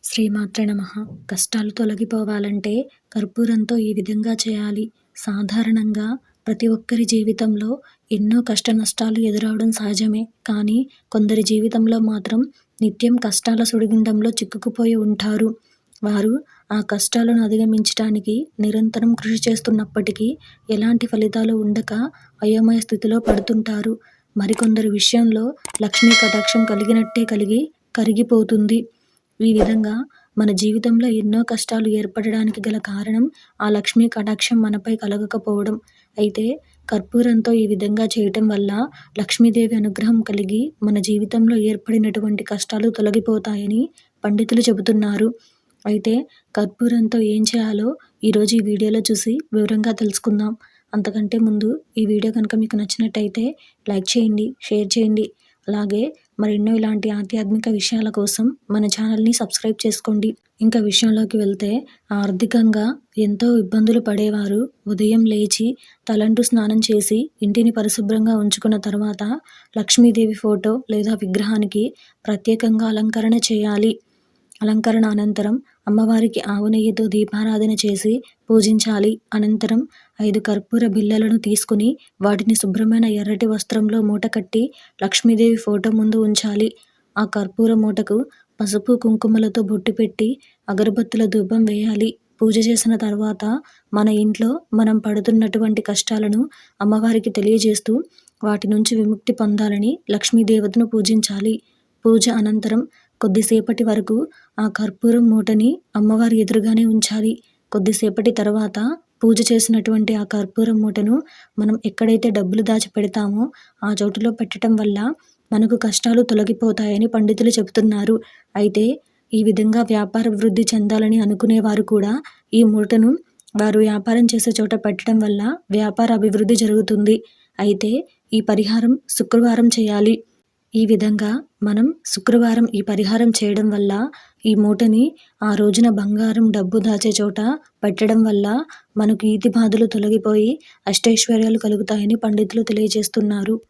శ్రీమాత్రే నమః. కష్టాలు తొలగిపోవాలంటే కర్పూరంతో ఈ విధంగా చేయాలి. సాధారణంగా ప్రతి ఒక్కరి జీవితంలో ఎన్నో కష్టనష్టాలు ఎదురవడం సహజమే. కానీ కొందరి జీవితంలో మాత్రం నిత్యం కష్టాల సుడిగుండంలో చిక్కుకుపోయి ఉంటారు. వారు ఆ కష్టాలను అధిగమించటానికి నిరంతరం కృషి చేస్తున్నప్పటికీ ఎలాంటి ఫలితాలు ఉండక అయోమయ స్థితిలో పడుతుంటారు. మరికొందరి విషయంలో లక్ష్మీ కటాక్షం కలిగినట్టే కలిగి కరిగిపోతుంది. ఈ విధంగా మన జీవితంలో ఎన్నో కష్టాలు ఏర్పడడానికి గల కారణం ఆ లక్ష్మీ కటాక్షం మనపై కలగకపోవడం. అయితే కర్పూరంతో ఈ విధంగా చేయటం వల్ల లక్ష్మీదేవి అనుగ్రహం కలిగి మన జీవితంలో ఏర్పడినటువంటి కష్టాలు తొలగిపోతాయని పండితులు చెబుతున్నారు. అయితే కర్పూరంతో ఏం చేయాలో ఈరోజు ఈ వీడియోలో చూసి వివరంగా తెలుసుకుందాం. అంతకంటే ముందు ఈ వీడియో కనుక మీకు నచ్చినట్టయితే లైక్ చేయండి, షేర్ చేయండి. అలాగే మరెన్నో ఇలాంటి ఆధ్యాత్మిక విషయాల కోసం మన ఛానల్ని సబ్స్క్రైబ్ చేసుకోండి. ఇంకా విషయంలోకి వెళ్తే, ఆర్థికంగా ఎంతో ఇబ్బందులు పడేవారు ఉదయం లేచి తలంటు స్నానం చేసి ఇంటిని పరిశుభ్రంగా ఉంచుకున్న తర్వాత లక్ష్మీదేవి ఫోటో లేదా విగ్రహానికి ప్రత్యేకంగా అలంకరణ చేయాలి. అలంకరణ అనంతరం అమ్మవారికి ఆవు నెయ్యితో దీపారాధన చేసి పూజించాలి. అనంతరం 5 కర్పూర బిళ్ళలను తీసుకుని వాటిని శుభ్రమైన ఎర్రటి వస్త్రంలో మూట కట్టి లక్ష్మీదేవి ఫోటో ముందు ఉంచాలి. ఆ కర్పూర మూటకు పసుపు కుంకుమలతో బొట్టు పెట్టి అగరబత్తుల ధూపం వేయాలి. పూజ చేసిన తర్వాత మన ఇంట్లో మనం పడుతున్నటువంటి కష్టాలను అమ్మవారికి తెలియజేస్తూ వాటి నుంచి విముక్తి పొందాలని లక్ష్మీదేవతను పూజించాలి. పూజ అనంతరం కొద్దిసేపటి వరకు ఆ కర్పూరం మూటని అమ్మవారి ఎదురుగానే ఉంచాలి. కొద్దిసేపటి తర్వాత పూజ చేసినటువంటి ఆ కర్పూరం మూటను మనం ఎక్కడైతే డబ్బులు దాచి పెడతామో ఆ చోటులో పెట్టడం వల్ల మనకు కష్టాలు తొలగిపోతాయని పండితులు చెబుతున్నారు. అయితే ఈ విధంగా వ్యాపార వృద్ధి చెందాలని అనుకునేవారు కూడా ఈ మూటను వారు వ్యాపారం చేసే చోట పెట్టడం వల్ల వ్యాపార అభివృద్ధి జరుగుతుంది. అయితే ఈ పరిహారం శుక్రవారం చేయాలి. ఈ విధంగా మనం శుక్రవారం ఈ పరిహారం చేయడం వల్ల ఈ మూటని ఆ రోజున బంగారం డబ్బు దాచే చోట పెట్టడం వల్ల మనకు ఈతి బాధలు తొలగిపోయి అష్టైశ్వర్యాలు కలుగుతాయని పండితులు తెలియజేస్తున్నారు.